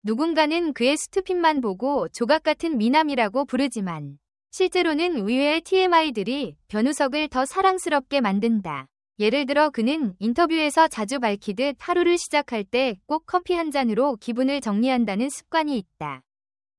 누군가는 그의 수트핏만 보고 조각같은 미남이라고 부르지만 실제로는 의외의 TMI들이 변우석을 더 사랑스럽게 만든다. 예를 들어 그는 인터뷰에서 자주 밝히듯 하루를 시작할 때 꼭 커피 한 잔으로 기분을 정리한다는 습관이 있다.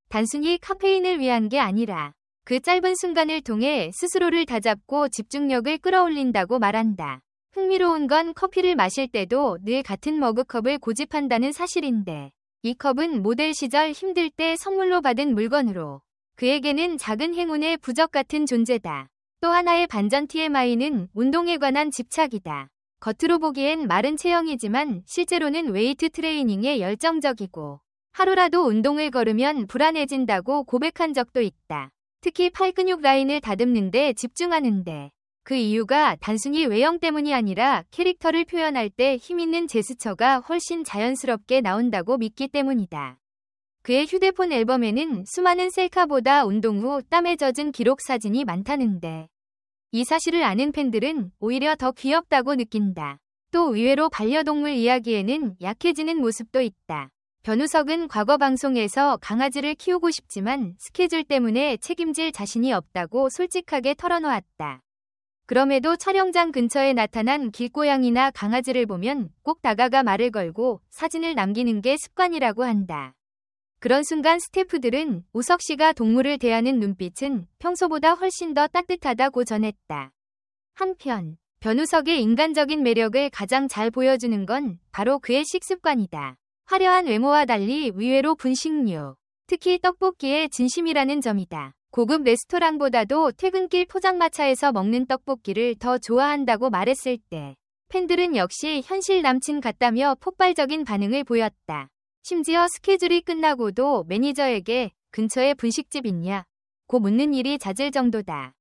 단순히 카페인을 위한 게 아니라 그 짧은 순간을 통해 스스로를 다잡고 집중력을 끌어올린다고 말한다. 흥미로운 건 커피를 마실 때도 늘 같은 머그컵을 고집한다는 사실인데 이 컵은 모델 시절 힘들 때 선물로 받은 물건으로 그에게는 작은 행운의 부적 같은 존재다. 또 하나의 반전 TMI는 운동에 관한 집착이다. 겉으로 보기엔 마른 체형이지만 실제로는 웨이트 트레이닝에 열정적이고 하루라도 운동을 걸으면 불안해진다고 고백한 적도 있다. 특히 팔 근육 라인을 다듬는 데 집중하는데 그 이유가 단순히 외형 때문이 아니라 캐릭터를 표현할 때 힘있는 제스처가 훨씬 자연스럽게 나온다고 믿기 때문이다. 그의 휴대폰 앨범에는 수많은 셀카보다 운동 후 땀에 젖은 기록 사진이 많다는데 이 사실을 아는 팬들은 오히려 더 귀엽다고 느낀다. 또 의외로 반려동물 이야기에는 약해지는 모습도 있다. 변우석은 과거 방송에서 강아지를 키우고 싶지만 스케줄 때문에 책임질 자신이 없다고 솔직하게 털어놓았다. 그럼에도 촬영장 근처에 나타난 길고양이나 강아지를 보면 꼭 다가가 말을 걸고 사진을 남기는 게 습관이라고 한다. 그런 순간 스태프들은 우석 씨가 동물을 대하는 눈빛은 평소보다 훨씬 더 따뜻하다고 전했다. 한편 변우석의 인간적인 매력을 가장 잘 보여주는 건 바로 그의 식습관이다. 화려한 외모와 달리 의외로 분식류, 특히 떡볶이에 진심이라는 점이다. 고급 레스토랑보다도 퇴근길 포장마차에서 먹는 떡볶이를 더 좋아한다고 말했을 때 팬들은 역시 현실 남친 같다며 폭발적인 반응을 보였다. 심지어 스케줄이 끝나고도 매니저에게 근처에 분식집 있냐? 고 묻는 일이 잦을 정도다.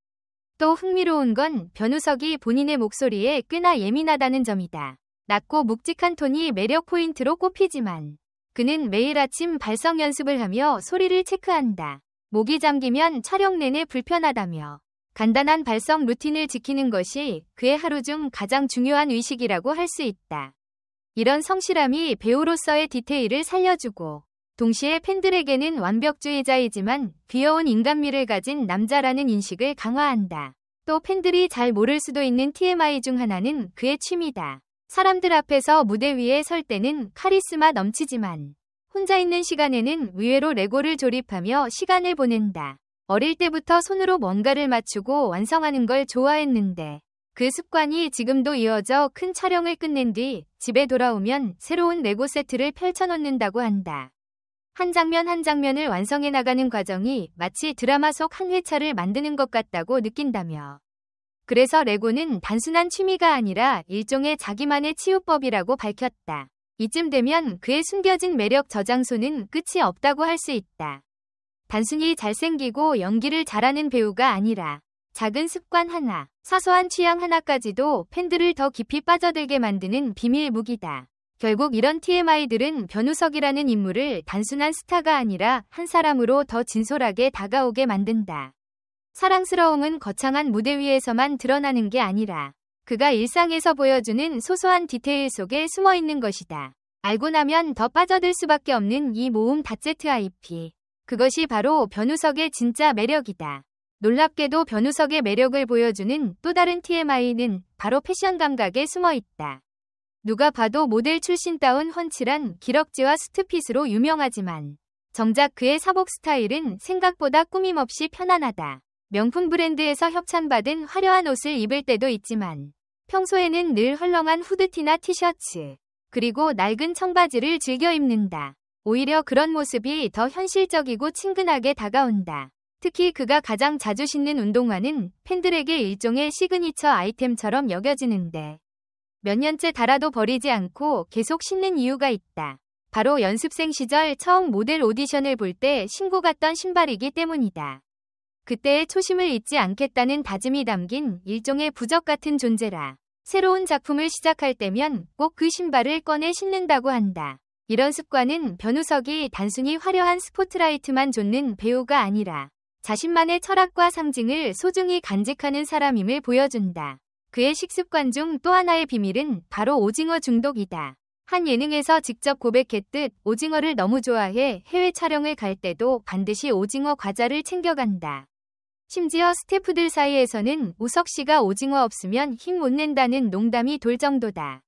또 흥미로운 건 변우석이 본인의 목소리에 꽤나 예민하다는 점이다. 낮고 묵직한 톤이 매력 포인트로 꼽히지만 그는 매일 아침 발성 연습을 하며 소리를 체크한다. 목이 잠기면 촬영 내내 불편하다며 간단한 발성 루틴을 지키는 것이 그의 하루 중 가장 중요한 의식이라고 할 수 있다. 이런 성실함이 배우로서의 디테일을 살려주고 동시에 팬들에게는 완벽주의자이지만 귀여운 인간미를 가진 남자라는 인식을 강화한다. 또 팬들이 잘 모를 수도 있는 TMI 중 하나는 그의 취미다. 사람들 앞에서 무대 위에 설 때는 카리스마 넘치지만 혼자 있는 시간에는 의외로 레고를 조립하며 시간을 보낸다. 어릴 때부터 손으로 뭔가를 맞추고 완성하는 걸 좋아했는데 그 습관이 지금도 이어져 큰 촬영을 끝낸 뒤 집에 돌아오면 새로운 레고 세트를 펼쳐놓는다고 한다. 한 장면 한 장면을 완성해 나가는 과정이 마치 드라마 속 한 회차를 만드는 것 같다고 느낀다며. 그래서 레고는 단순한 취미가 아니라 일종의 자기만의 치유법이라고 밝혔다. 이쯤 되면 그의 숨겨진 매력 저장소는 끝이 없다고 할 수 있다. 단순히 잘생기고 연기를 잘하는 배우가 아니라 작은 습관 하나, 사소한 취향 하나까지도 팬들을 더 깊이 빠져들게 만드는 비밀 무기다. 결국 이런 TMI들은 변우석이라는 인물을 단순한 스타가 아니라 한 사람으로 더 진솔하게 다가오게 만든다. 사랑스러움은 거창한 무대 위에서만 드러나는 게 아니라 그가 일상에서 보여주는 소소한 디테일 속에 숨어 있는 것이다. 알고 나면 더 빠져들 수밖에 없는 이 모음 ZIP. 그것이 바로 변우석의 진짜 매력이다. 놀랍게도 변우석의 매력을 보여주는 또 다른 TMI는 바로 패션 감각에 숨어 있다. 누가 봐도 모델 출신다운 훤칠한 기럭지와 수트핏으로 유명하지만 정작 그의 사복 스타일은 생각보다 꾸밈없이 편안하다. 명품 브랜드에서 협찬받은 화려한 옷을 입을 때도 있지만 평소에는 늘 헐렁한 후드티나 티셔츠, 그리고 낡은 청바지를 즐겨 입는다. 오히려 그런 모습이 더 현실적이고 친근하게 다가온다. 특히 그가 가장 자주 신는 운동화는 팬들에게 일종의 시그니처 아이템처럼 여겨지는데 몇 년째 달아도 버리지 않고 계속 신는 이유가 있다. 바로 연습생 시절 처음 모델 오디션을 볼 때 신고 갔던 신발이기 때문이다. 그때의 초심을 잊지 않겠다는 다짐이 담긴 일종의 부적 같은 존재라. 새로운 작품을 시작할 때면 꼭 그 신발을 꺼내 신는다고 한다. 이런 습관은 변우석이 단순히 화려한 스포트라이트만 좇는 배우가 아니라 자신만의 철학과 상징을 소중히 간직하는 사람임을 보여준다. 그의 식습관 중 또 하나의 비밀은 바로 오징어 중독이다. 한 예능에서 직접 고백했듯 오징어를 너무 좋아해 해외 촬영을 갈 때도 반드시 오징어 과자를 챙겨간다. 심지어 스태프들 사이에서는 우석 씨가 오징어 없으면 힘 못 낸다는 농담이 돌 정도다.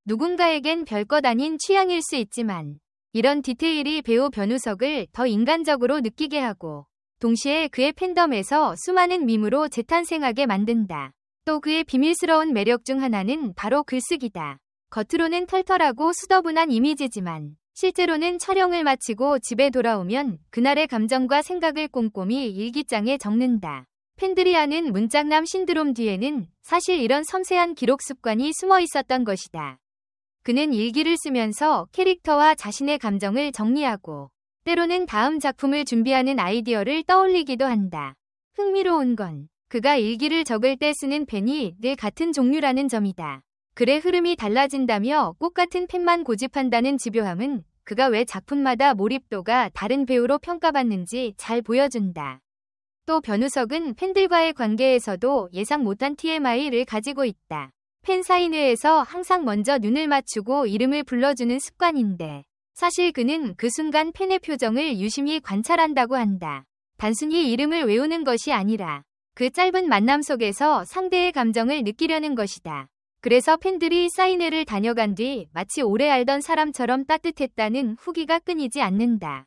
누군가에겐 별것 아닌 취향일 수 있지만 이런 디테일이 배우 변우석을 더 인간적으로 느끼게 하고 동시에 그의 팬덤에서 수많은 밈으로 재탄생하게 만든다. 또 그의 비밀스러운 매력 중 하나는 바로 글쓰기다. 겉으로는 털털하고 수더분한 이미지지만 실제로는 촬영을 마치고 집에 돌아오면 그날의 감정과 생각을 꼼꼼히 일기장에 적는다. 팬들이 아는 문짝남 신드롬 뒤에는 사실 이런 섬세한 기록 습관이 숨어 있었던 것이다. 그는 일기를 쓰면서 캐릭터와 자신의 감정을 정리하고 때로는 다음 작품을 준비하는 아이디어를 떠올리기도 한다. 흥미로운 건 그가 일기를 적을 때 쓰는 펜이 늘 같은 종류라는 점이다. 글의 흐름이 달라진다며 꼭 같은 펜만 고집한다는 집요함은 그가 왜 작품마다 몰입도가 다른 배우로 평가받는지 잘 보여준다. 또 변우석은 팬들과의 관계에서도 예상 못한 TMI를 가지고 있다. 팬 사인회에서 항상 먼저 눈을 맞추고 이름을 불러주는 습관인데 사실 그는 그 순간 팬의 표정을 유심히 관찰한다고 한다. 단순히 이름을 외우는 것이 아니라 그 짧은 만남 속에서 상대의 감정을 느끼려는 것이다. 그래서 팬들이 사인회를 다녀간 뒤 마치 오래 알던 사람처럼 따뜻했다는 후기가 끊이지 않는다.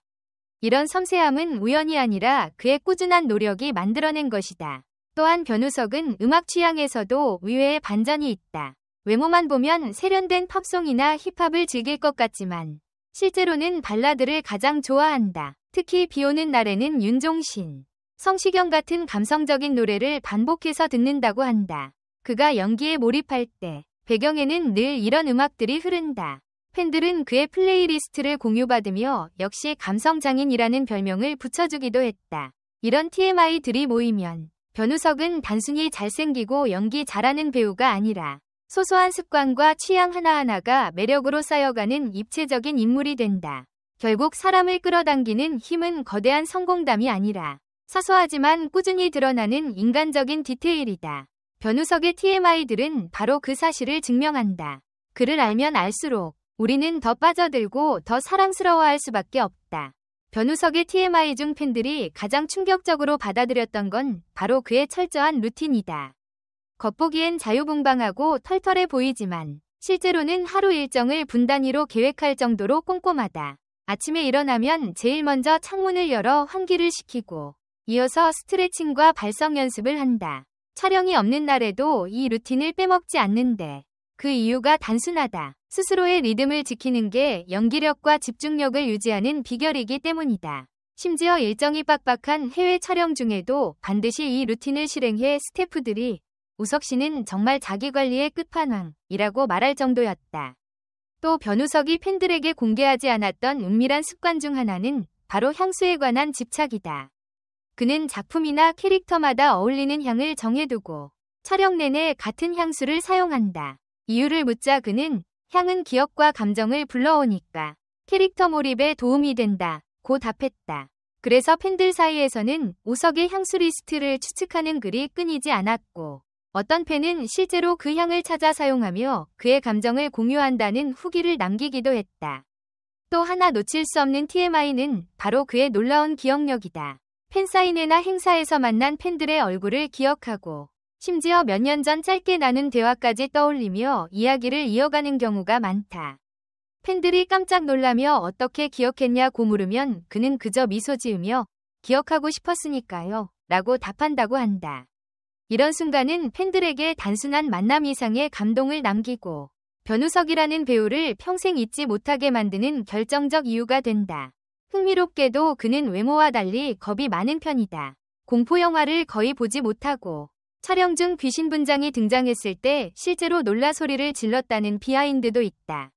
이런 섬세함은 우연이 아니라 그의 꾸준한 노력이 만들어낸 것이다. 또한 변우석은 음악 취향에서도 의외의 반전이 있다. 외모만 보면 세련된 팝송이나 힙합을 즐길 것 같지만 실제로는 발라드를 가장 좋아한다. 특히 비오는 날에는 윤종신, 성시경 같은 감성적인 노래를 반복해서 듣는다고 한다. 그가 연기에 몰입할 때 배경에는 늘 이런 음악들이 흐른다. 팬들은 그의 플레이리스트를 공유받으며 역시 감성장인이라는 별명을 붙여주기도 했다. 이런 TMI들이 모이면 변우석은 단순히 잘생기고 연기 잘하는 배우가 아니라 소소한 습관과 취향 하나하나가 매력으로 쌓여가는 입체적인 인물이 된다. 결국 사람을 끌어당기는 힘은 거대한 성공담이 아니라 사소하지만 꾸준히 드러나는 인간적인 디테일이다. 변우석의 TMI들은 바로 그 사실을 증명한다. 그를 알면 알수록 우리는 더 빠져들고 더 사랑스러워할 수밖에 없다. 변우석의 TMI 중 팬들이 가장 충격적으로 받아들였던 건 바로 그의 철저한 루틴이다. 겉보기엔 자유분방하고 털털해 보이지만 실제로는 하루 일정을 분 단위로 계획할 정도로 꼼꼼하다. 아침에 일어나면 제일 먼저 창문을 열어 환기를 시키고 이어서 스트레칭과 발성 연습을 한다. 촬영이 없는 날에도 이 루틴을 빼먹지 않는데 그 이유가 단순하다. 스스로의 리듬을 지키는 게 연기력과 집중력을 유지하는 비결이기 때문이다. 심지어 일정이 빡빡한 해외 촬영 중에도 반드시 이 루틴을 실행해 스태프들이 우석 씨는 정말 자기관리의 끝판왕이라고 말할 정도였다. 또 변우석이 팬들에게 공개하지 않았던 은밀한 습관 중 하나는 바로 향수에 관한 집착이다. 그는 작품이나 캐릭터마다 어울리는 향을 정해두고 촬영 내내 같은 향수를 사용한다. 이유를 묻자 그는 향은 기억과 감정을 불러오니까 캐릭터 몰입에 도움이 된다고 답했다. 그래서 팬들 사이에서는 우석의 향수 리스트를 추측하는 글이 끊이지 않았고 어떤 팬은 실제로 그 향을 찾아 사용하며 그의 감정을 공유한다는 후기를 남기기도 했다. 또 하나 놓칠 수 없는 TMI는 바로 그의 놀라운 기억력이다. 팬사인회나 행사에서 만난 팬들의 얼굴을 기억하고 심지어 몇 년 전 짧게 나눈 대화까지 떠올리며 이야기를 이어가는 경우가 많다. 팬들이 깜짝 놀라며 어떻게 기억했냐고 물으면 그는 그저 미소 지으며 기억하고 싶었으니까요 라고 답한다고 한다. 이런 순간은 팬들에게 단순한 만남 이상의 감동을 남기고 변우석이라는 배우를 평생 잊지 못하게 만드는 결정적 이유가 된다. 흥미롭게도 그는 외모와 달리 겁이 많은 편이다. 공포영화를 거의 보지 못하고 촬영 중 귀신 분장이 등장했을 때 실제로 놀라 소리를 질렀다는 비하인드도 있다.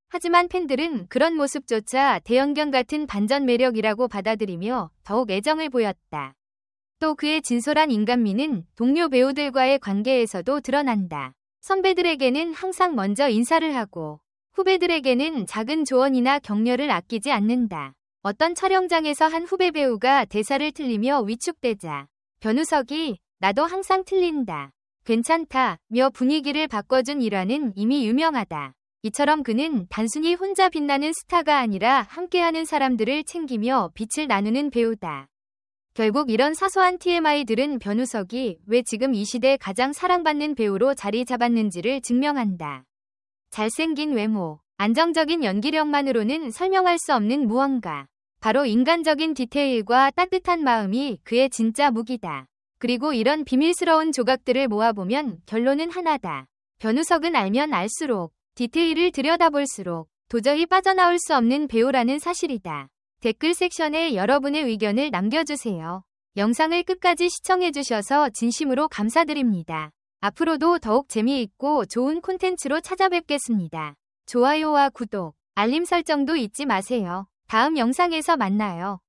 하지만 팬들은 그런 모습조차 대형견 같은 반전 매력이라고 받아들이며 더욱 애정을 보였다. 또 그의 진솔한 인간미는 동료 배우들과의 관계에서도 드러난다. 선배들에게는 항상 먼저 인사를 하고 후배들에게는 작은 조언이나 격려를 아끼지 않는다. 어떤 촬영장에서 한 후배 배우가 대사를 틀리며 위축되자 변우석이 나도 항상 틀린다. 괜찮다며 분위기를 바꿔준 일화는 이미 유명하다. 이처럼 그는 단순히 혼자 빛나는 스타가 아니라 함께하는 사람들을 챙기며 빛을 나누는 배우다. 결국 이런 사소한 TMI들은 변우석이 왜 지금 이 시대 가장 사랑받는 배우로 자리 잡았는지를 증명한다. 잘생긴 외모, 안정적인 연기력만으로는 설명할 수 없는 무언가. 바로 인간적인 디테일과 따뜻한 마음이 그의 진짜 무기다. 그리고 이런 비밀스러운 조각들을 모아보면 결론은 하나다. 변우석은 알면 알수록, 디테일을 들여다볼수록 도저히 빠져나올 수 없는 배우라는 사실이다. 댓글 섹션에 여러분의 의견을 남겨주세요. 영상을 끝까지 시청해주셔서 진심으로 감사드립니다. 앞으로도 더욱 재미있고 좋은 콘텐츠로 찾아뵙겠습니다. 좋아요와 구독, 알림 설정도 잊지 마세요. 다음 영상에서 만나요.